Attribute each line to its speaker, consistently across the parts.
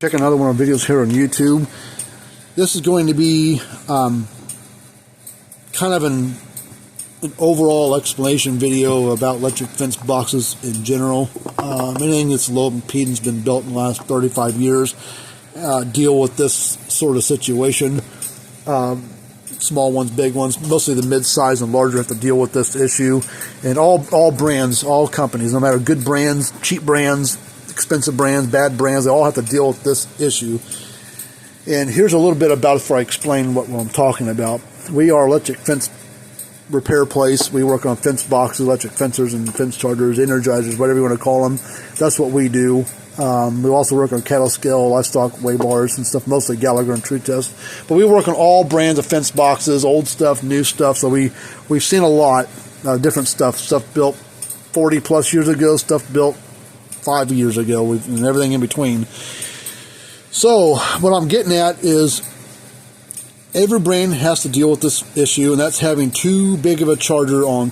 Speaker 1: Check another one of our videos here on YouTube. This is going to be kind of an overall explanation video about electric fence boxes in general. Anything that's low impedance been built in the last 35 years deal with this sort of situation. Small ones, big ones, mostly the mid-size and larger have to deal with this issue. And all brands, all companies, no matter good brands, cheap brands, expensive brands, bad brands, they all have to deal with this issue. And here's a little bit about it before I explain what I'm talking about. We are electric fence repair place. We work on fence boxes, electric fencers and fence chargers, energizers, whatever you want to call them. That's what we do. We also work on cattle scale, livestock weigh bars and stuff, mostly Gallagher and Tru-Test. But we work on all brands of fence boxes, old stuff, new stuff. So we've seen a lot of different stuff built 40 plus years ago, stuff built 5 years ago, and everything in between. So what I'm getting at is every brand has to deal with this issue, and that's having too big of a charger on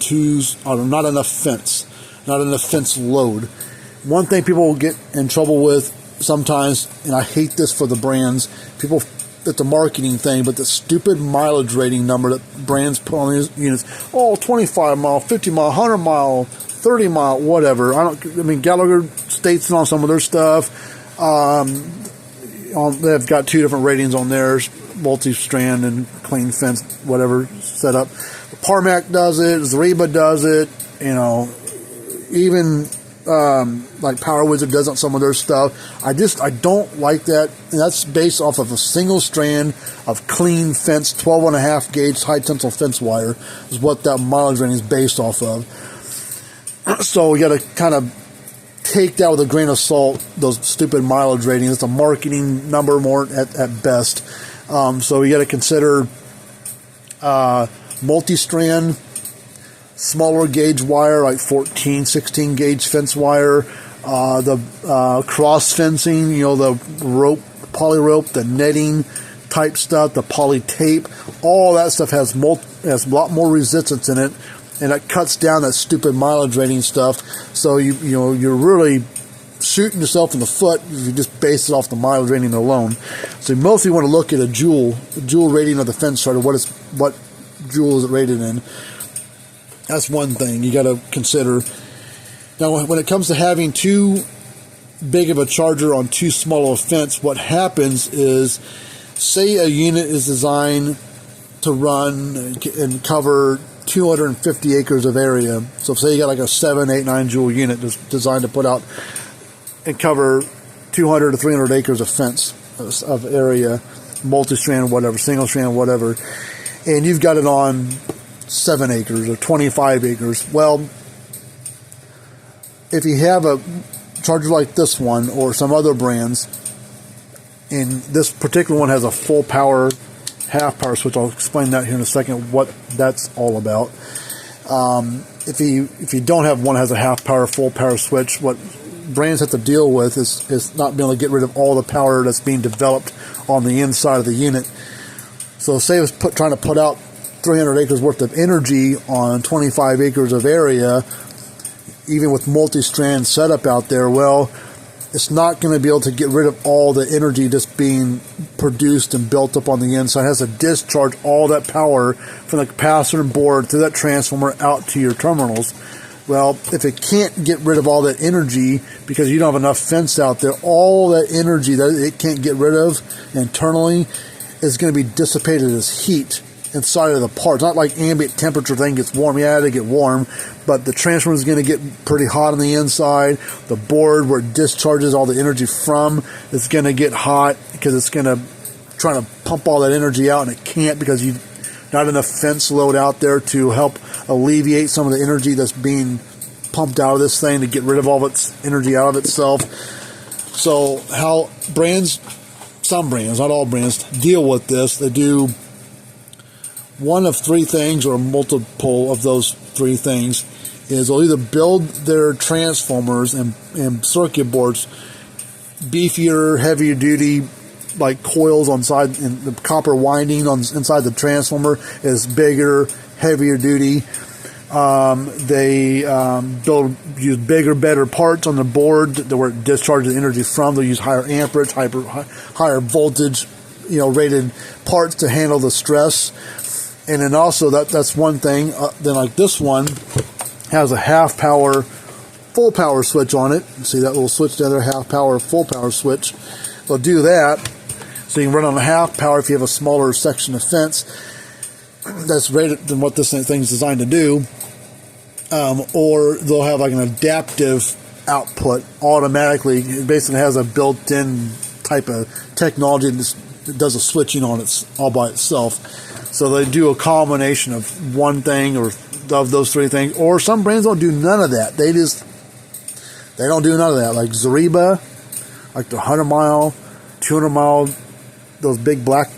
Speaker 1: not enough fence, not enough fence load. One thing people will get in trouble with sometimes, and I hate this for the brands, people, it's a marketing thing, but the stupid mileage rating number that brands put on these units, 25 mile, 50 mile, 100 mile, 30 mile, whatever. Gallagher states it on some of their stuff. They've got two different ratings on theirs, multi-strand and clean fence, whatever setup. Parmac does it, Zariba does it, even like Power Wizard does on some of their stuff. I don't like that. And that's based off of a single strand of clean fence, 12.5 gauge high tensile fence wire is what that mileage rating is based off of. So we got to kind of take that with a grain of salt, those stupid mileage ratings. It's a marketing number more at best. So you got to consider multi-strand, smaller gauge wire like 14, 16 gauge fence wire, the cross fencing, the rope, poly rope, the netting type stuff, the poly tape, all that stuff has a lot more resistance in it, and it cuts down that stupid mileage rating stuff. So you're really shooting yourself in the foot if you just base it off the mileage rating alone. So you mostly want to look at a joule rating of the fence charger. What joule is it rated in? That's one thing you got to consider. Now, when it comes to having too big of a charger on too small of a fence, what happens is, say a unit is designed to run and cover 250 acres of area. So say you got like a 7, 8, 9 joule unit designed to put out and cover 200 to 300 acres of fence of area, multi-strand, whatever, single strand, whatever, and you've got it on 7 acres or 25 acres. Well, if you have a charger like this one or some other brands, and this particular one has a full power, half power switch, I'll explain that here in a second, what that's all about. If you don't have one that has a half power, full power switch, what brands have to deal with is not being able to get rid of all the power that's being developed on the inside of the unit. So say it was trying to put out 300 acres worth of energy on 25 acres of area, even with multi-strand setup out there. Well, it's not going to be able to get rid of all the energy that's being produced and built up on the inside. It has to discharge all that power from the capacitor board through that transformer out to your terminals. Well, if it can't get rid of all that energy because you don't have enough fence out there, all that energy that it can't get rid of internally is going to be dissipated as heat inside of the part. It's not like ambient temperature thing gets warm. Yeah, they get warm, but the transformer is going to get pretty hot on the inside. The board where it discharges all the energy from is going to get hot because it's going to try to pump all that energy out, and it can't because you not enough fence load out there to help alleviate some of the energy that's being pumped out of this thing to get rid of all of its energy out of itself. So how brands, some brands, not all brands, deal with this, they do one of three things or multiple of those three things. Is they'll either build their transformers and circuit boards beefier, heavier duty, like coils on side, and the copper winding on inside the transformer is bigger, heavier duty. They use bigger, better parts on the board where it discharges the energy from. They'll use higher amperage, higher voltage, rated parts to handle the stress. And then also that's one thing. Then like this one has a half power, full power switch on it. See that little switch there, half power, full power switch. They'll do that. So you can run on a half power if you have a smaller section of fence that's rated than what this thing's designed to do. Or they'll have like an adaptive output automatically. It basically has a built-in type of technology that does a switching on it all by itself. So they do a combination of one thing or of those three things. Or some brands don't do none of that. They don't do none of that. Like Zariba, like the 100 mile, 200 mile, those big black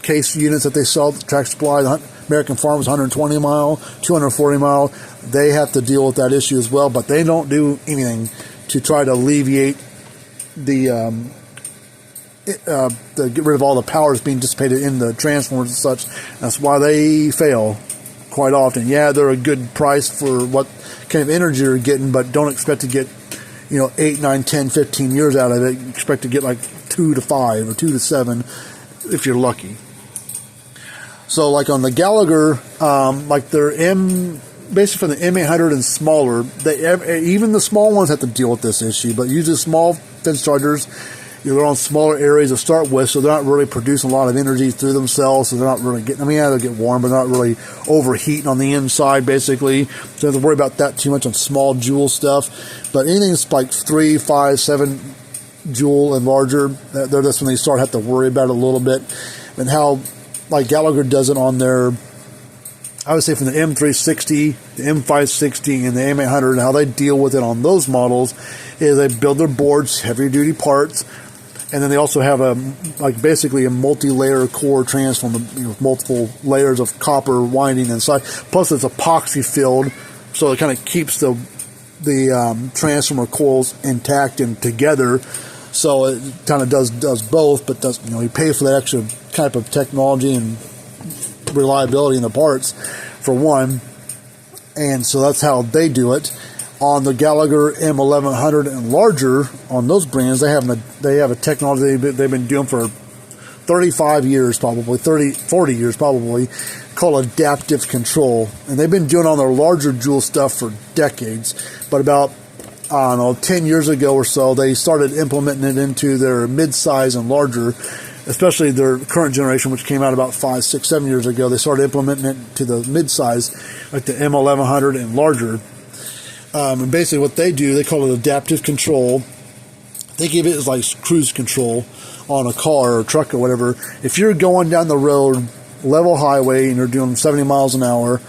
Speaker 1: case units that they sell at Tractor Supply, American Farms 120 mile, 240 mile, they have to deal with that issue as well, but they don't do anything to try to alleviate the get rid of all the power that's being dissipated in the transformers and such. That's why they fail quite often. Yeah, they're a good price for what kind of energy you're getting, but don't expect to get 8, 9, 10, 15 years out of it. You expect to get like 2 to 5 or 2 to 7 if you're lucky. So like on the Gallagher, like their basically for the M800 and smaller, even the small ones have to deal with this issue, but usually small fence chargers, they're on smaller areas to start with, so they're not really producing a lot of energy through themselves, so they're not really getting, they'll get warm, but they're not really overheating on the inside, basically. So you don't have to worry about that too much on small joule stuff. But anything that's like 3, 5, 7 joule and larger, that's when they have to worry about it a little bit. And how, like Gallagher does it on their, I would say from the M360, the M560, and the M800, and how they deal with it on those models is they build their boards, heavy duty parts, and then they also have basically a multi-layer core transformer with multiple layers of copper winding inside. Plus it's epoxy filled, so it kind of keeps the transformer coils intact and together. So it kind of does both, but you pay for that extra type of technology and reliability in the parts for one. And so that's how they do it. On the Gallagher M1100 and larger, on those brands, they have a technology they've been doing for 35 years probably, 40 years probably, called adaptive control. And they've been doing on their larger joule stuff for decades. But about 10 years ago or so, they started implementing it into their mid-size and larger, especially their current generation, which came out about 5, 6, 7 years ago. They started implementing it to the mid-size, like the M1100 and larger. And basically what they do, they call it adaptive control. Think of it as like cruise control on a car or a truck or whatever. If you're going down the road, level highway, and you're doing 70 miles an hour,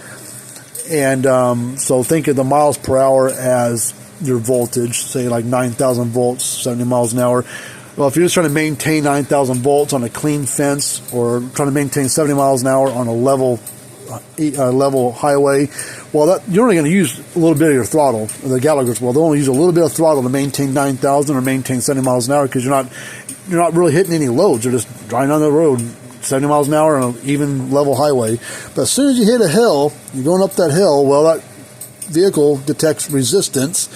Speaker 1: and so think of the miles per hour as your voltage, say like 9,000 volts, 70 miles an hour. Well, if you're just trying to maintain 9,000 volts on a clean fence, or trying to maintain 70 miles an hour on a level highway, well, you're only going to use a little bit of your throttle. The Gallagher's, they'll only use a little bit of throttle to maintain 9,000 or maintain 70 miles an hour, because you're not really hitting any loads. You're just driving on the road 70 miles an hour on an even level highway. But as soon as you hit a hill, you're going up that hill, well, that vehicle detects resistance,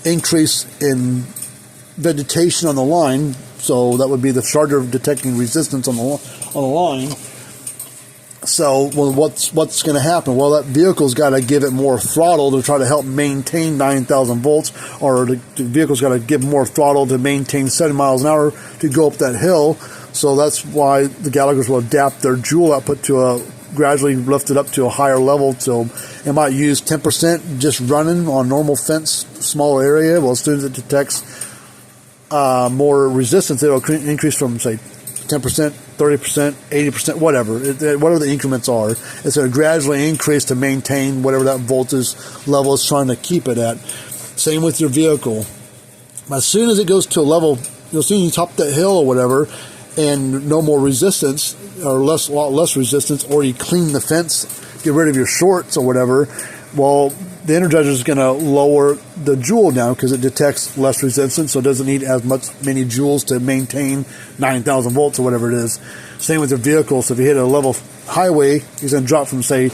Speaker 1: increase in vegetation on the line. So that would be the charger detecting resistance on the line. So, what's going to happen? Well, that vehicle's got to give it more throttle to try to help maintain 9,000 volts, or the vehicle's got to give more throttle to maintain 70 miles an hour to go up that hill. So that's why the Gallaghers will adapt their joule output to gradually lift it up to a higher level. So it might use 10% just running on normal fence, smaller area. Well, as soon as it detects more resistance, it will increase from, say, 10%, 30%, 80%, whatever the increments are. It's going to gradually increase to maintain whatever that voltage level is trying to keep it at. Same with your vehicle. As soon as it goes to a level, as soon as you top that hill or whatever, and no more resistance, or a lot less resistance, or you clean the fence, get rid of your shorts or whatever, well, the energizer is going to lower the joule down because it detects less resistance, so it doesn't need many joules to maintain 9,000 volts or whatever it is. Same with your vehicle. So if you hit a level highway, it's going to drop from, say,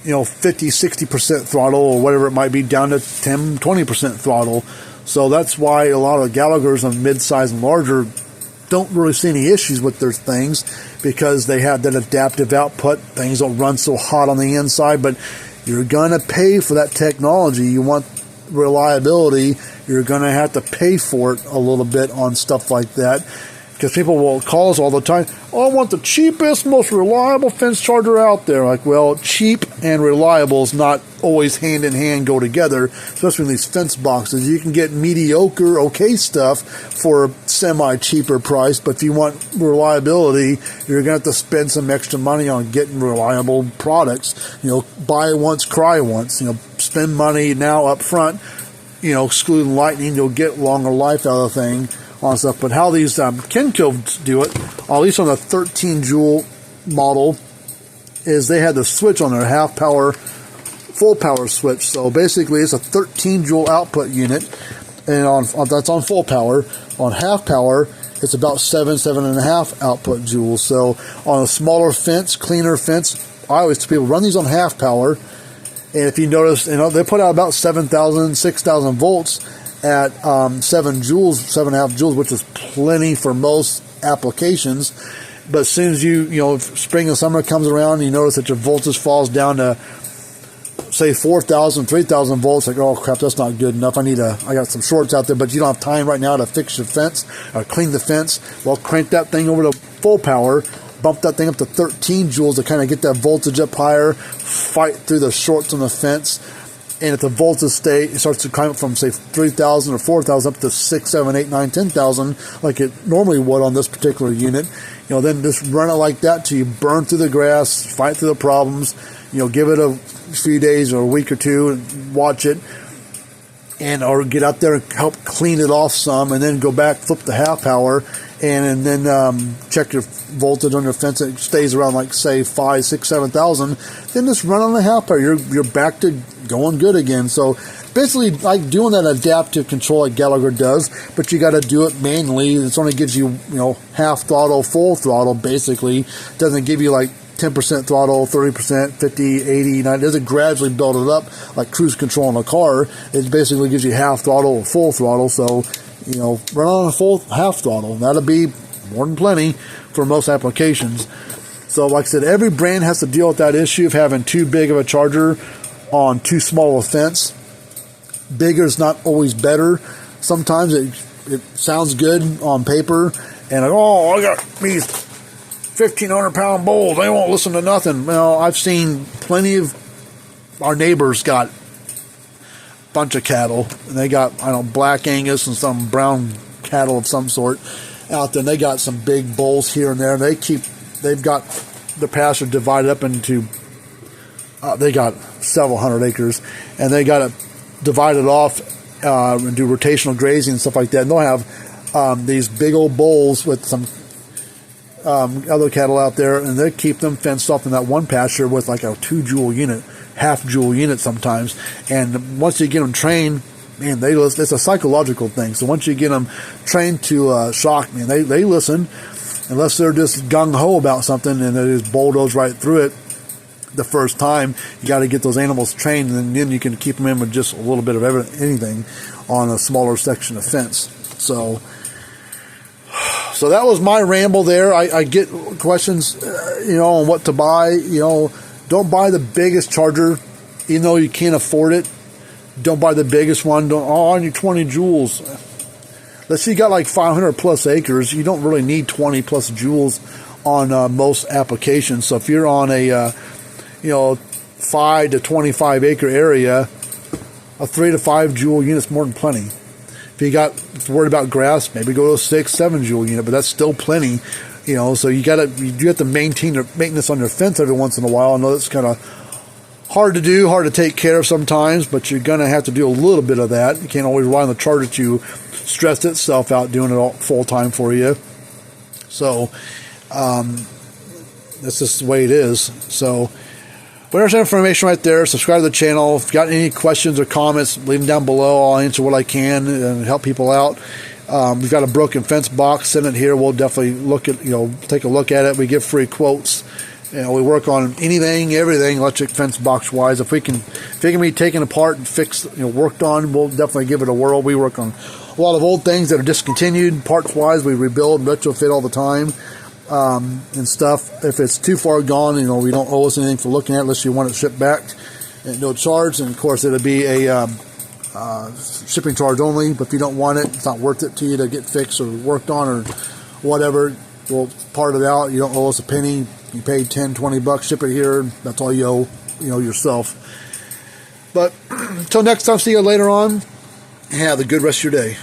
Speaker 1: 50, 60% throttle or whatever it might be, down to 10, 20% throttle. So that's why a lot of Gallaghers on mid-size and larger don't really see any issues with their things, because they have that adaptive output. Things don't run so hot on the inside, but you're going to pay for that technology. You want reliability, you're going to have to pay for it a little bit on stuff like that. Because people will call us all the time, oh, I want the cheapest, most reliable fence charger out there. Like, well, cheap and reliable is not always hand in hand go together, especially in these fence boxes. You can get mediocre, okay stuff for a semi-cheaper price, but if you want reliability, you're going to have to spend some extra money on getting reliable products. Buy once, cry once. Spend money now up front, excluding lightning, you'll get longer life out of the thing. On stuff. But how these Kenkos do it, at least on the 13 joule model, is they had the switch on their half power, full power switch. So basically, it's a 13 joule output unit, and that's on full power. On half power, it's about 7.5 output joules. So on a smaller fence, cleaner fence, I always tell people run these on half power. And if you notice, they put out about 7,000, 6,000 volts. At 7 joules, 7.5 joules, which is plenty for most applications. But as soon as you spring and summer comes around, you notice that your voltage falls down to, say, 4,000, 3,000 volts. Like, oh crap, that's not good enough. I got some shorts out there, but you don't have time right now to fix your fence or clean the fence. Well, crank that thing over to full power, bump that thing up to 13 joules to kind of get that voltage up higher, fight through the shorts on the fence. And if the voltage it starts to climb up from, say, 3,000 or 4,000 up to 6, 7, 8, 9, 10,000, like it normally would on this particular unit, then just run it like that till you burn through the grass, fight through the problems, give it a few days or a week or two and watch it, or get out there and help clean it off some, and then go back, flip the half power, and then check your voltage on your fence. It stays around, like, say, 5, 6, 7,000. Then just run on the half power. You're back to going good again. So basically, like doing that adaptive control like Gallagher does, but you got to do it manually. It only gives you half throttle, full throttle. Basically, it doesn't give you like 10% throttle, 30%, 50, 80, 90. It doesn't gradually build it up like cruise control in a car. It basically gives you half throttle or full throttle. So run on a full half throttle. That'll be more than plenty for most applications. So like I said, every brand has to deal with that issue of having too big of a charger on too small a fence. Bigger is not always better. Sometimes it sounds good on paper, and I got these 1,500-pound bulls. They won't listen to nothing. Well, I've seen plenty of our neighbors got a bunch of cattle, and they got Black Angus and some brown cattle of some sort out there. And they got some big bulls here and there. And they've got the pasture divided up into. They got several hundred acres, and they got it divided off and do rotational grazing and stuff like that. And they'll have these big old bulls with some other cattle out there, and they keep them fenced off in that one pasture with like a 2 joule unit, half joule unit sometimes. And once you get them trained, man, it's a psychological thing. So once you get them trained to shock, man, they listen, unless they're just gung-ho about something and they just bulldoze right through it. The first time, you got to get those animals trained, and then you can keep them in with just a little bit of anything on a smaller section of fence. So that was my ramble there. I get questions, on what to buy. Don't buy the biggest charger, even though you can't afford it. Don't buy the biggest one. I need 20 joules. Let's say you got like 500 plus acres. You don't really need 20 plus joules on most applications. So if you're on a 5 to 25 acre area, a 3 to 5 joule unit's more than plenty. If you're worried about grass, maybe go to a 6, 7 joule unit, but that's still plenty. So you have to maintain your maintenance on your fence every once in a while. I know that's kind of hard to do, hard to take care of sometimes, but you're going to have to do a little bit of that. You can't always rely on the charger to stress itself out doing it all full time for you. So that's just the way it is. So there's that information right there. Subscribe to the channel. If you got any questions or comments, leave them down below. I'll answer what I can and help people out. We've got a broken fence box. Send it here. We'll definitely take a look at it. We give free quotes We work on anything, everything, electric fence box wise. If it can be taken apart and fixed, worked on, we'll definitely give it a whirl. We work on a lot of old things that are discontinued, parts wise. We rebuild, retrofit all the time, and stuff. If it's too far gone, we don't owe us anything for looking at it unless you want it shipped back at no charge. And of course, it'll be a shipping charge only. But if you don't want it, it's not worth it to you to get fixed or worked on or whatever. We'll part it out. You don't owe us a penny. You paid $10-20, ship it here. That's all you owe, yourself. But until next time, see you later on. Have a good rest of your day.